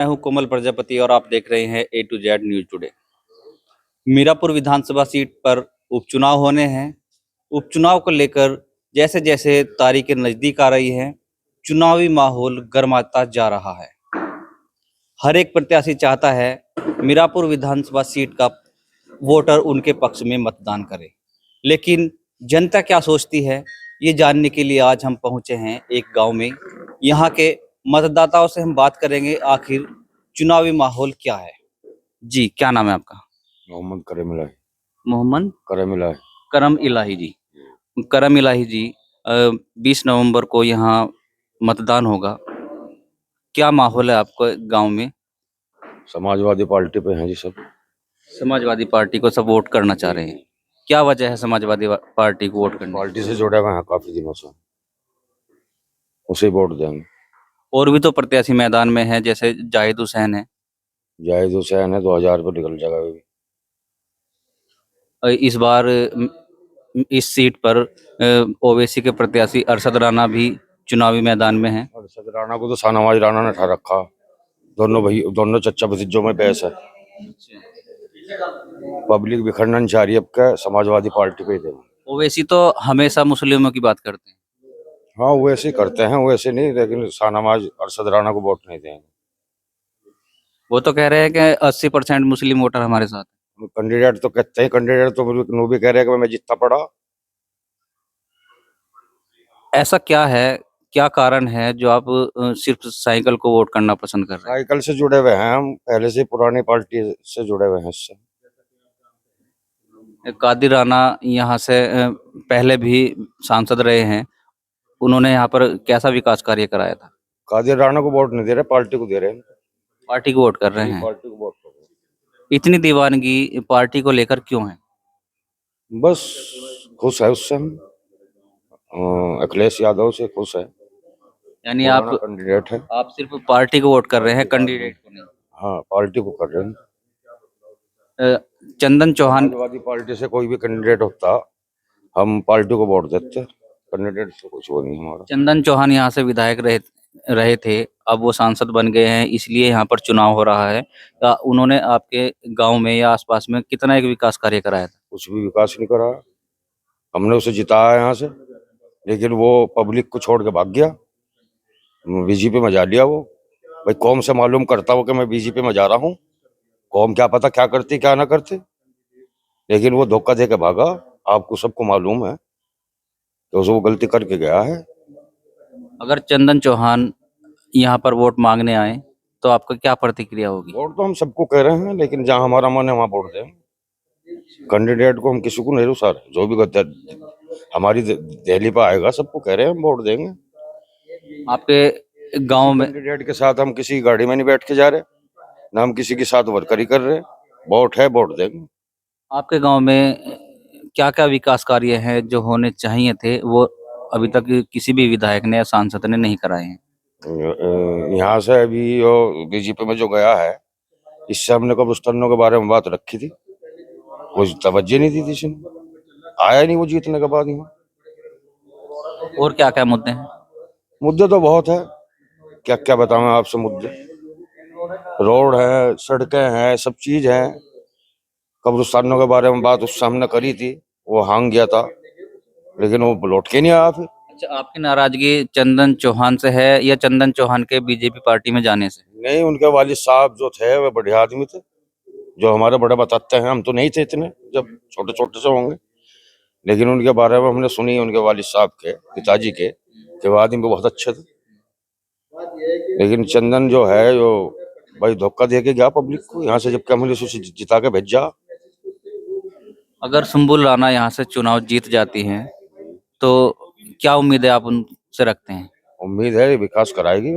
मैं हूं कोमल प्रजापति और आप देख रहे हैं A to Z news today. Mirapur विधानसभा सीट पर उपचुनाव होने हैं। उपचुनाव को लेकर जैसे जैसे तारीखें नजदीक आ रही हैं, चुनावी माहौल गर्माता जा रहा है। हर एक प्रत्याशी चाहता है मीरापुर विधानसभा सीट का वोटर उनके पक्ष में मतदान करे, लेकिन जनता क्या सोचती है ये जानने के लिए आज हम पहुंचे हैं एक गांव में। यहाँ के मतदाताओं से हम बात करेंगे आखिर चुनावी माहौल क्या है। जी, क्या नाम है आपका? मोहम्मद करम इलाही। मोहम्मद करम इलाही। करम इलाही जी। करम इलाही जी, 20 नवंबर को यहाँ मतदान होगा। क्या माहौल है आपको गांव में? समाजवादी पार्टी पे हैं जी सब। समाजवादी पार्टी को सब वोट करना चाह रहे हैं। क्या वजह है समाजवादी पार्टी को वोट करने की? पार्टी से जुड़े हुए हैं काफी दिनों से, उसे वोट देंगे। और भी तो प्रत्याशी मैदान में है, जैसे जाहिद हुसैन है। जाहिद हुसैन है, 2000 पे निकल जाएगा वो भी। इस बार इस सीट पर ओवैसी के प्रत्याशी अरशद राणा भी चुनावी मैदान में हैं। अरशद राणा को तो शाहनवाज राणा ने उठा रखा। दोनों चच्चा भतीजों में बहस है। पब्लिक बिखरना चाह रही है, अब क्या समाजवादी पार्टी पे ही देंगे। ओवैसी तो हमेशा मुस्लिमों की बात करते हैं। हाँ, वो ऐसे करते हैं, वो ऐसे नहीं, लेकिन शाहनवाज अरशद राणा को वोट नहीं देंगे। वो तो कह रहे हैं कि 80% मुस्लिम वोटर हमारे साथ हैं। कैंडिडेट तो कहते हैं, कैंडिडेट तो वो भी कह रहे हैं कि मैं जितना पढ़ा। ऐसा क्या है, क्या कारण है जो आप सिर्फ साइकिल को वोट करना पसंद कर रहे हैं? साइकिल से जुड़े हुए हैं हम, पहले से पुरानी पार्टी से जुड़े हुए हैं इससे। कादिर राणा यहाँ से पहले भी सांसद रहे हैं। उन्होंने यहाँ पर कैसा विकास कार्य कराया था? कादिर राणा को वोट नहीं दे रहे, पार्टी को दे रहे हैं। पार्टी को वोट कर रहे हैं। पार्टी को वोट कर रहे इतनी दीवानगी पार्टी को लेकर क्यों है? हैं। बस खुश है उससे हम। अखिलेश यादव से खुश है। यानी पुराना कैंडिडेट है। आप सिर्फ पार्टी को वोट कर रहे हैं, कैंडिडेट को नहीं? हाँ, पार्टी को कर रहे हैं। चंदन चौहान, समाजवादी पार्टी से कोई भी कैंडिडेट होता, हम पार्टी को वोट देते। कैंडिडेट से कुछ वो नहीं हमारा। चंदन चौहान यहाँ से विधायक रहे थे, अब वो सांसद बन गए हैं, इसलिए यहाँ पर चुनाव हो रहा है। उन्होंने आपके गांव में या आसपास में कितना एक विकास कार्य कराया था? कुछ भी विकास नहीं करा। हमने उसे जिताया यहाँ से, लेकिन वो पब्लिक को छोड़ के भाग गया। बीजेपी में जा लिया वो। भाई कौम से मालूम करता हो कि मैं बीजेपी में जा रहा हूँ। कौम क्या पता क्या करती क्या ना करती, लेकिन वो धोखा दे के भागा। आपको सबको मालूम है तो वो गलती करके गया है। अगर चंदन चौहान यहाँ पर वोट मांगने आए तो आपका क्या प्रतिक्रिया होगी? वोट तो हम सबको कह रहे हैं, लेकिन जहाँ हमारा मन है वहाँ वोट दें। कैंडिडेट को हम किसी को नहीं रुसार, जो भी हमारी दहली पर आएगा सबको कह रहे हैं हम वोट देंगे। आपके गांव में कैंडिडेट के साथ हम किसी गाड़ी में नहीं बैठ के जा रहे, ना हम किसी के साथ वर्करी कर रहे। वोट है, वोट देंगे। आपके गांव में क्या क्या विकास कार्य हैं जो होने चाहिए थे, वो अभी तक किसी भी विधायक ने या सांसद ने नहीं कराए हैं? यहाँ से अभी वो बीजेपी में जो गया है, इससे हमने कब्रिस्तानों के बारे में बात रखी थी, कोई तवज्जो नहीं दी थी इसने। आया नहीं वो जीतने के बाद यहाँ। और क्या क्या मुद्दे हैं? मुद्दे तो बहुत है, क्या क्या बताऊं आपसे मुद्दे। रोड है, सड़कें हैं, सब चीज है। कब्रिस्तानों के बारे में बात उससे हमने करी थी, वो हांग गया था, लेकिन वो लौट के नहीं आया फिर। अच्छा, आपकी नाराजगी चंदन चौहान से है या चंदन चौहान के बीजेपी पार्टी में जाने से? नहीं, उनके वालिद साहब जो थे वे बढ़िया आदमी थे, जो हमारे बड़े बताते हैं। हम तो नहीं थे इतने, जब छोटे छोटे से होंगे, लेकिन उनके बारे में हमने सुनी, उनके वालिद साहब के पिताजी के, कि वो आदमी बहुत अच्छे थे। लेकिन चंदन जो है, जो भाई धोखा दे के गया पब्लिक को यहाँ से, जबकि हमने उसे जिता के भेजा। अगर सुम्बुल राणा यहाँ से चुनाव जीत जाती हैं तो क्या उम्मीद है आप उनसे रखते हैं? उम्मीद है विकास कराएगी,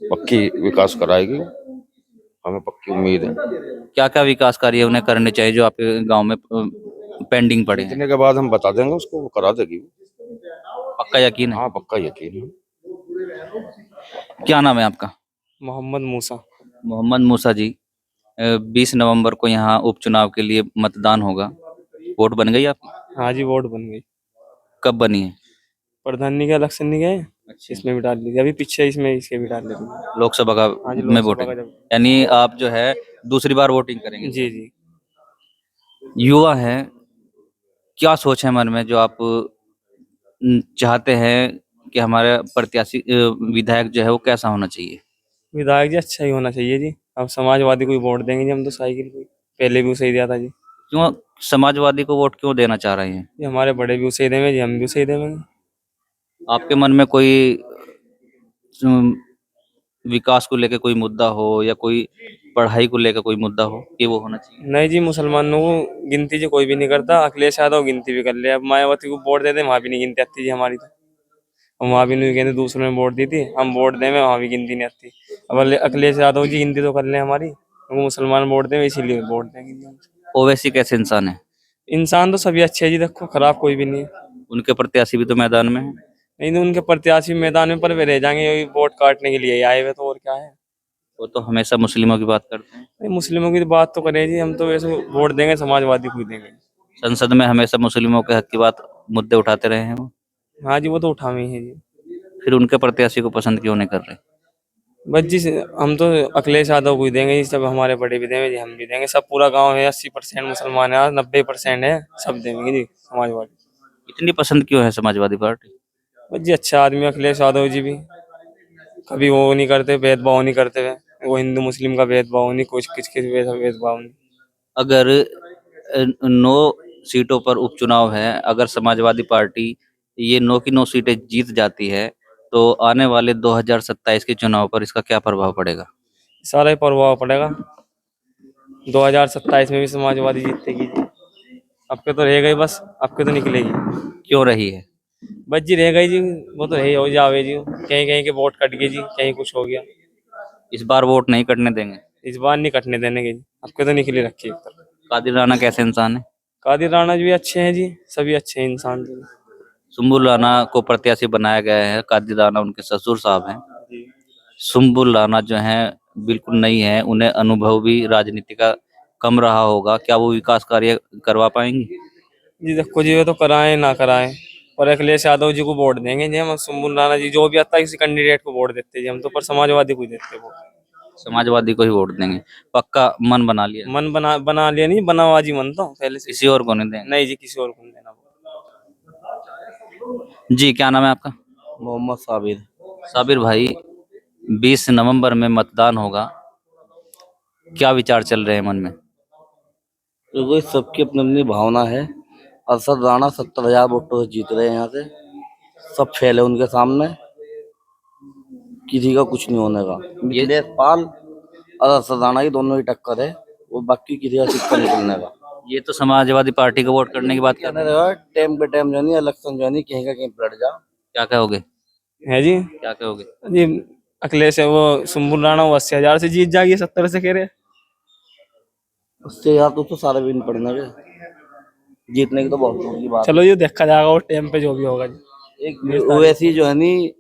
पक्की विकास कराएगी, हमें पक्की उम्मीद है। क्या क्या विकास कार्य उन्हें करने चाहिए जो आपके गांव में पेंडिंग पड़े हैं? जीतने के बाद हम बता देंगे उसको, वो करा देगी। पक्का यकीन है? हाँ, पक्का यकीन है। क्या नाम है आपका? मोहम्मद मूसा। मोहम्मद मूसा जी, 20 नवंबर को यहाँ उपचुनाव के लिए मतदान होगा। वोट बन गई आपकी? हाँ जी, वोट बन गई। कब बनी है? प्रधानी के इलेक्शन नहीं गए। अच्छा, इसमें भी डाल लीजिए, अभी पीछे इसमें इसके भी डाल लेंगे। लोकसभा का हाँ जी, में लोकसभा वोटिंग, का जब यानी आप जो है दूसरी बार वोटिंग करेंगे। जी जी। युवा हैं, क्या सोच है मन में जो आप चाहते हैं कि हमारा प्रत्याशी विधायक जो है वो कैसा होना चाहिए? विधायक जी अच्छा ही होना चाहिए जी। अब समाजवादी को ही वोट देंगे जी हम तो, साइकिल को ही। पहले भी उसे ही दिया था जी। क्यों समाजवादी को वोट क्यों देना चाह रहे हैं? ये हमारे बड़े भी उसे ही देंगे जी, हम भी उसे ही देंगे। आपके मन में कोई अम, विकास को लेकर कोई मुद्दा हो या कोई पढ़ाई को लेकर कोई मुद्दा हो कि वो होना चाहिए? नहीं जी, मुसलमानों को गिनती जी कोई भी नहीं करता। अखिलेश यादव गिनती भी कर ले। अब मायावती को वोट दे दे, वहां भी नहीं गिनती आती जी हमारी तो। हम वहां भी नहीं कहते, दूसरों ने वोट दी थी, हम वोट दें वहां भी गिनती नहीं आती। अब अखिलेश यादव जी गिनती तो कर ले हमारी, वो मुसलमान वोट दें इसीलिए वोट देंगे जी हम। ओवैसी कैसे इंसान है? इंसान तो सभी अच्छे हैं जी, देखो खराब कोई भी नहीं है। उनके प्रत्याशी भी तो मैदान में है। नहीं तो उनके प्रत्याशी मैदान में पर वे रह जाएंगे, यही वोट काटने के लिए ही आए हुए, तो और क्या है। वो तो हमेशा मुस्लिमों की बात करते हैं। नहीं, मुस्लिमों की तो बात तो करें जी, हम तो वैसे वोट देंगे समाजवादी को ही देंगे। संसद में हमेशा मुस्लिमों के हक की बात मुद्दे उठाते रहे हैं वो। हाँ जी, वो तो उठावे ही है जी। फिर उनके प्रत्याशी को पसंद क्यों नहीं कर रहे? बस जी, हम तो अखिलेश यादव को ही देंगे जी, सब हमारे बड़े भी देंगे जी, हम भी देंगे। सब पूरा गांव है, 80% मुसलमान है, 90% है, सब देंगे जी समाजवादी। इतनी पसंद क्यों है समाजवादी पार्टी? बस जी अच्छा आदमी अखिलेश यादव जी भी, कभी वो नहीं करते, भेदभाव नहीं करते हुए। वो हिंदू मुस्लिम का भेदभाव नहीं, कुछ किसी भेदभाव नहीं। अगर 9 सीटों पर उपचुनाव है, अगर समाजवादी पार्टी ये 9 की 9 सीटें जीत जाती है, तो आने वाले 2027 के चुनाव पर इसका क्या प्रभाव पड़ेगा? सारा ही प्रभाव पड़ेगा। 2027 में भी समाजवादी जीतेगी जी। आपके तो रह गई, बस आपके तो निकलेगी। क्यों रही है? बस जी रह गई जी, वो तो रही हो जावे जी, कहीं कहीं के वोट कट गए जी, कहीं कुछ हो गया। इस बार वोट नहीं कटने देंगे। इस बार नहीं कटने देने के जी, आपके तो निकली रखी है एक तरफ। कादिर राणा कैसे इंसान है? कादिर राणा जी भी अच्छे हैं जी, सभी अच्छे हैं इंसान जी। सुम्बुल राणा को प्रत्याशी बनाया गया है, कादिर राणा उनके ससुर साहब हैं। जी सुम्बुल राणा जो हैं बिल्कुल नई है, उन्हें अनुभव भी राजनीति का कम रहा होगा, क्या वो विकास कार्य करवा पाएंगी? जी, देखो जी, ये तो कराएं ना कराएं, पर अखिलेश यादव जी को वोट देंगे जी हम। सुम्बुल राणा जी जो भी आता है किसी कैंडिडेट को वोट देते जी हम तो, पर समाजवादी को ही देते वो। समाजवादी को ही वोट देंगे, पक्का मन बना लिया? मन बना बना लिया नहीं, बनावाजी मन तो पहले से। किसी और को नहीं देंगे? नहीं जी, किसी और को नहीं देना। जी, क्या नाम है आपका? मोहम्मद साबिर। साबिर भाई, 20 नवंबर में मतदान होगा, क्या विचार चल रहे हैं मन में? देखो, इस सबकी अपनी अपनी भावना है। अरशद राणा 70,000 वोटों से जीत रहे हैं यहाँ से। सब फेल है उनके सामने, किसी का कुछ नहीं होने का। मिथिलेश पाल और अरशद राणा की दोनों की टक्कर है, वो बाकी किसी का सिक्का निकलने का। ये तो समाजवादी पार्टी को वोट करने की बात कर कहने रहे हैं। रहे टाइम पे टाइम जो नहीं, इलेक्शन जो नहीं, कहीं का कहीं पलट जा। क्या कहोगे? है जी। क्या कहोगे? जी, अखिलेश है वो, सुम्बुल राणा वो 80,000 से जीत जाएगी, 70 से कह रहे। उससे यार तो सारे भी नहीं पड़ने के, जीतने की तो बहुत दूर की बात चलो ये देखा जाएगा वो टाइम पे जो भी होगा जी। है। एक ओवैसी जो है नी,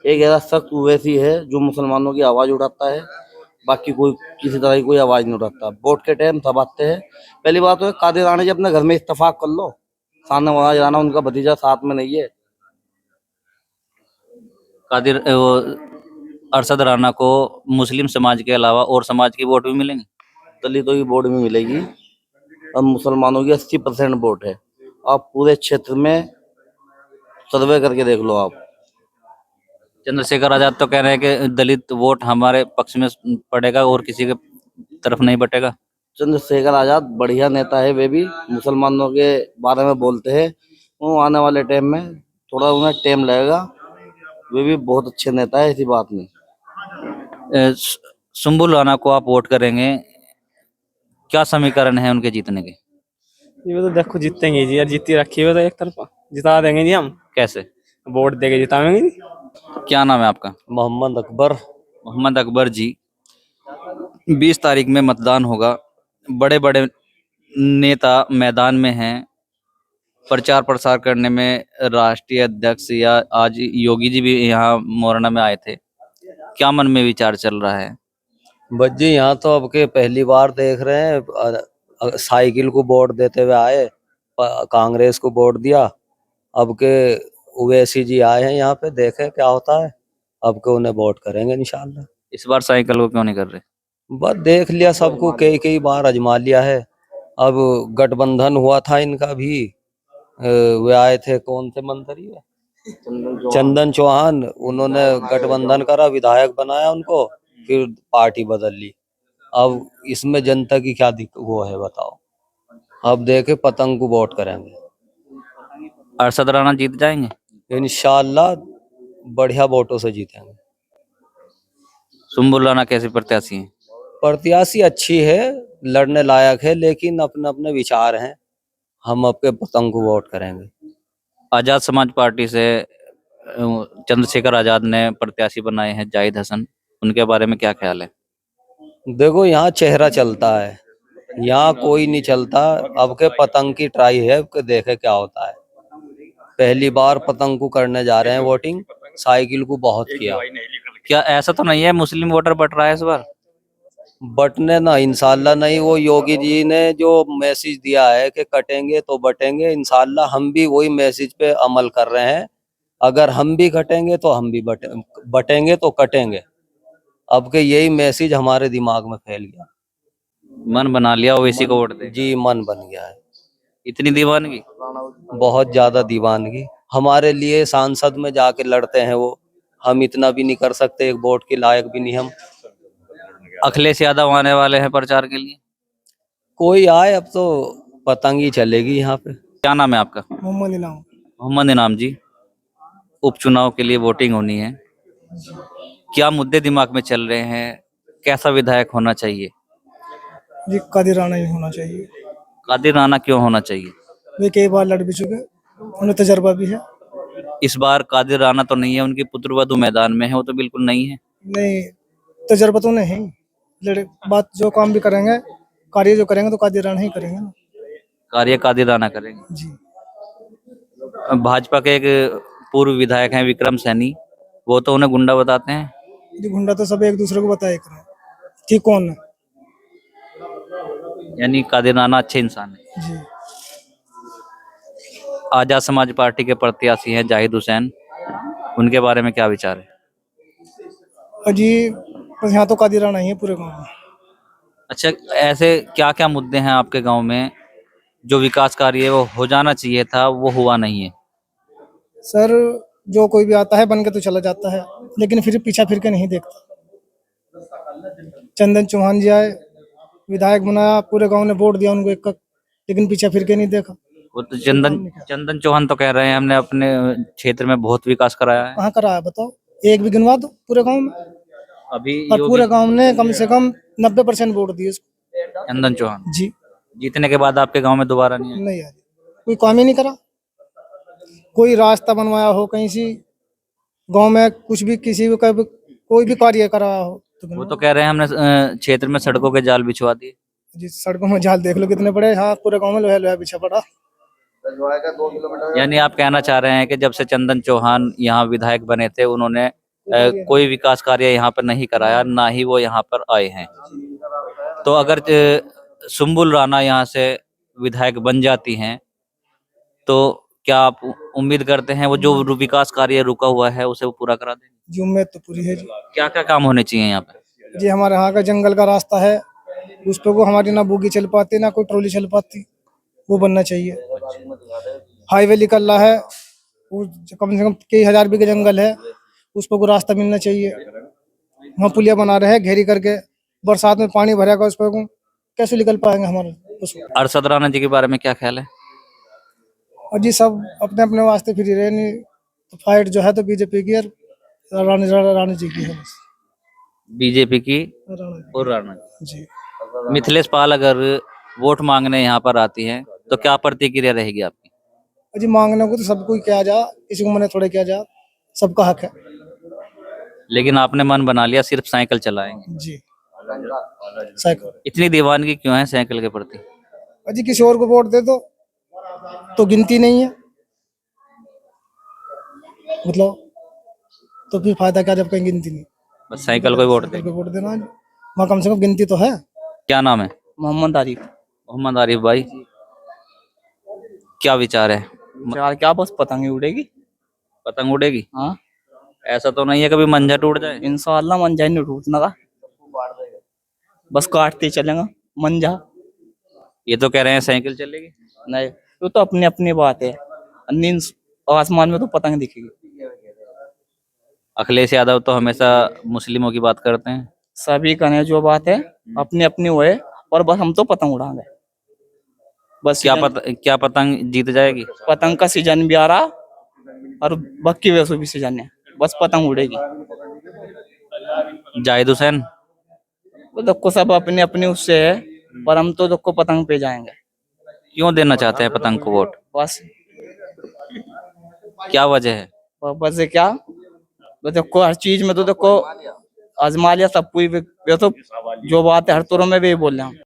एक ऐसा सख्त ओवैसी है जो मुसलमानों की आवाज उठाता है, बाकी कोई किसी तरह की कोई आवाज नहीं उठाता। वोट के टाइम सब आते हैं। पहली बात तो है, कादिर राणा जी अपने घर में इत्तेफाक कर लो, शाहनवाज राणा उनका भतीजा साथ में नहीं है। कादिर वो अरशद राणा को मुस्लिम समाज के अलावा और समाज की वोट भी मिलेंगे? दलितों की वोट भी मिलेगी, और मुसलमानों की 80% वोट है। आप पूरे क्षेत्र में सर्वे करके देख लो आप। चंद्रशेखर आजाद तो कह रहे हैं कि दलित वोट हमारे पक्ष में पड़ेगा और किसी के तरफ नहीं बटेगा। चंद्रशेखर आजाद बढ़िया नेता है, वे भी मुसलमानों के बारे में बोलते हैं। वो आने वाले टाइम में थोड़ा उन्हें टाइम लगेगा, वे भी बहुत अच्छे नेता है, ऐसी बात नहीं। सुम्बुल राणा को आप वोट करेंगे, क्या समीकरण है उनके जीतने के? ये तो देखो जीतेंगे जी यार, जीती रखी है तो एक तरफा, जिता देंगे जी हम। कैसे? वोट देके जिताएंगे जी। क्या नाम है आपका? मोहम्मद अकबर। मोहम्मद अकबर जी, 20 तारीख में मतदान होगा, बड़े बड़े नेता मैदान में हैं, प्रचार प्रसार करने में राष्ट्रीय अध्यक्ष या आज योगी जी भी यहाँ मोरना में आए थे, क्या मन में विचार चल रहा है? बस जी यहाँ तो अब के पहली बार देख रहे हैं, साइकिल को वोट देते हुए आए, कांग्रेस को वोट दिया। अब के ओवैसी जी आए हैं यहाँ पे, देखे क्या होता है। अब को उन्हें वोट करेंगे इंशाल्लाह। इस बार साइकिल को क्यों नहीं कर रहे? बस देख लिया सबको, कई कई बार आजमा लिया है। अब गठबंधन हुआ था इनका भी, वे आए थे, कौन थे मंत्री वे? चंदन चौहान। उन्होंने गठबंधन करा, विधायक बनाया उनको, फिर पार्टी बदल ली। अब इसमें जनता की क्या वो है बताओ। अब देखे पतंग को वोट करेंगे अरशद राणा जीत जाएंगे? इंशाल्लाह, बढ़िया वोटों से जीतेंगे। सुम्बुल राणा कैसे प्रत्याशी हैं? प्रत्याशी अच्छी है, लड़ने लायक है, लेकिन अपने अपने विचार हैं। हम आपके पतंग को वोट करेंगे। आजाद समाज पार्टी से चंद्रशेखर आजाद ने प्रत्याशी बनाए हैं जाहिद हसन, उनके बारे में क्या ख्याल है? देखो यहाँ चेहरा चलता है, यहाँ कोई नहीं चलता। अब के पतंग की ट्राई है, अब के देखे क्या होता है। पहली बार पतंग को करने जा रहे हैं वोटिंग, साइकिल को बहुत किया। क्या ऐसा तो नहीं है मुस्लिम वोटर बट रहा है इस बार? बटने ना, इंशाल्लाह नहीं। वो योगी जी ने जो मैसेज दिया है कि कटेंगे तो बटेंगे, इंशाल्लाह हम भी वही मैसेज पे अमल कर रहे हैं। अगर हम भी कटेंगे तो हम भी बटेंगे तो कटेंगे। अब के यही मैसेज हमारे दिमाग में फैल गया। मन बना लिया ओवैसी को वोट दे? जी, मन बन गया है। इतनी दीवानगी? बहुत ज्यादा दीवानगी। हमारे लिए सांसद में जाके लड़ते हैं वो, हम इतना भी नहीं कर सकते, एक वोट के लायक भी नहीं हम। अखिलेश यादव आने वाले हैं प्रचार के लिए, कोई आए, अब तो पतंग ही चलेगी यहाँ पे। क्या नाम है आपका? मोहम्मद इनाम। मोहम्मद इनाम जी, उपचुनाव के लिए वोटिंग होनी है, क्या मुद्दे दिमाग में चल रहे हैं? कैसा विधायक होना चाहिए? जी कादिर राणा ही होना चाहिए। कादिर राणा क्यों होना चाहिए? वे कई बार लड़ भी चुके, उन्हें तजर्बा भी है। इस बार कादिर राणा तो नहीं है, उनकी पुत्रवधु मैदान में है, वो तो बिल्कुल नहीं है। नहीं, तजर्बा तो नहीं, लड़े बात जो काम भी करेंगे, कार्य जो करेंगे तो कादिर राणा ही करेंगे ना। कार्य कादिर राणा करेंगे। जी। भाजपा के एक पूर्व विधायक हैं विक्रम सैनी, वो तो उन्हें गुंडा बताते हैं। जी गुंडा तो सब एक दूसरे को बताया करें कि कौन है। यानी कादिर राणा अच्छे इंसान है। जी। आजाद समाज पार्टी के प्रत्याशी हैं जाहिद हुसैन, उनके बारे में क्या विचार है? जी बस यहाँ तो कादिर राणा ही है पूरे गाँव में। अच्छा, ऐसे क्या क्या मुद्दे हैं आपके गांव में जो विकास कार्य वो हो जाना चाहिए था, वो हुआ नहीं है? सर जो कोई भी आता है बन के तो चला जाता है, लेकिन फिर पीछा फिर के नहीं देखता। चंदन चौहान जी आए, विधायक बनाया, पूरे गांव ने वोट दिया उनको एक, लेकिन पीछा फिर के नहीं देखा। वो तो चंदन चौहान तो कह रहे हैं हमने अपने क्षेत्र में बहुत विकास कराया है। कहाँ कराया बताओ, एक भी गिनवा दो पूरे गांव में। अभी और पूरे गांव ने कम से कम 90% वोट दिए उसको। चंदन चौहान जी। जीतने के बाद आपके गांव में दोबारा नहीं आए? नहीं यार, कोई काम ही नहीं करा। कोई रास्ता बनवाया हो कहीं से गांव में, कुछ भी किसी भी कोई भी कार्य कराया हो तो वो तो कह रहे हैं हमने क्षेत्र में सड़कों के जाल बिछवा दिए। जी सड़कों में जाल देख लो कितने बड़े। हाँ पूरे गांव में लोहा लोहा बिछा पड़ा। यानी आप कहना चाह रहे हैं कि जब से चंदन चौहान यहाँ विधायक बने थे, उन्होंने कोई विकास कार्य यहाँ पर नहीं कराया, ना ही वो यहाँ पर आए हैं। तो अगर सुम्बुल राणा यहाँ से विधायक बन जाती हैं तो क्या आप उम्मीद करते हैं वो जो विकास कार्य रुका हुआ है उसे वो पूरा करा देंगे? जी उम्मीद तो पूरी है जी। क्या क्या काम होने चाहिए यहाँ पे? जी हमारे यहाँ का जंगल का रास्ता है, उस पे को हमारी ना बोगी चल पाती ना कोई ट्रॉली चल पाती, वो बनना चाहिए। हाईवे निकल रहा है, वो कम से कम कई हजार बीघे जंगल है, उस पर को रास्ता मिलना चाहिए। वहाँ पुलिया बना रहे हैं घेरी करके, बरसात में पानी भरेगा उस पर को कैसे निकल पाएंगे हमारे उसको। अरशद राणा जी के बारे में क्या ख्याल है? और जी सब अपने अपने वास्ते फिर रहे नहीं, तो फाइट जो है तो बीजेपी की और रानी जी की है बस। बीजेपी की राणा और राणा जी। मिथिलेश पाल अगर वोट मांगने यहाँ पर आती हैं तो क्या प्रतिक्रिया रहेगी आपकी? और जी मांगने को तो सबको किया जा, किसी को मने थोड़े किया जा, सबका हक है। लेकिन आपने मन बना लिया सिर्फ साइकिल चलाएंगे। जी साइकिल। इतनी दीवानगी क्यों है साइकिल के प्रति? और जी किसी और को वोट दे दो तो गिनती नहीं है, मतलब तो फिर फायदा क्या जब कहीं गिनती नहीं। बस साइकिल को ही वोट साइकिल देंगे। पे वोट देना, वहाँ कम से कम गिनती तो है। क्या नाम है? मोहम्मद आरिफ। मोहम्मद आरिफ भाई, क्या विचार है? यार क्या बस पतंग ही उड़ेगी। पतंग उड़ेगी? हाँ ऐसा तो नहीं है कभी मंजा टूट जाए? इंशाल्लाह मंजा नहीं टूटना का, बस काटते चलेगा मंजा। ये तो कह रहे हैं साइकिल चलेगी। नहीं वो तो अपनी अपनी बात है, नींद आसमान में तो पतंग दिखेगी। अखिलेश यादव तो हमेशा मुस्लिमों की बात करते हैं। सभी का जो बात है अपनी अपनी वो है, और बस हम तो पतंग उड़ाएंगे बस। क्या पतंग जीत जाएगी? पतंग का सीजन भी आ रहा और बाकी वैसे भी सीजन है, बस पतंग उड़ेगी। जाहिद हुसैन? वो देखो सब अपने अपने उससे है, पर हम तो देखो पतंग पे जाएंगे। क्यों देना चाहते हैं पतंग को वोट? बस क्या वजह है? बस है क्या, तो देखो हर चीज में तो देखो आजमा लिया सब कोई, तो जो बात है हर तौर में भी बोल रहे हैं हम।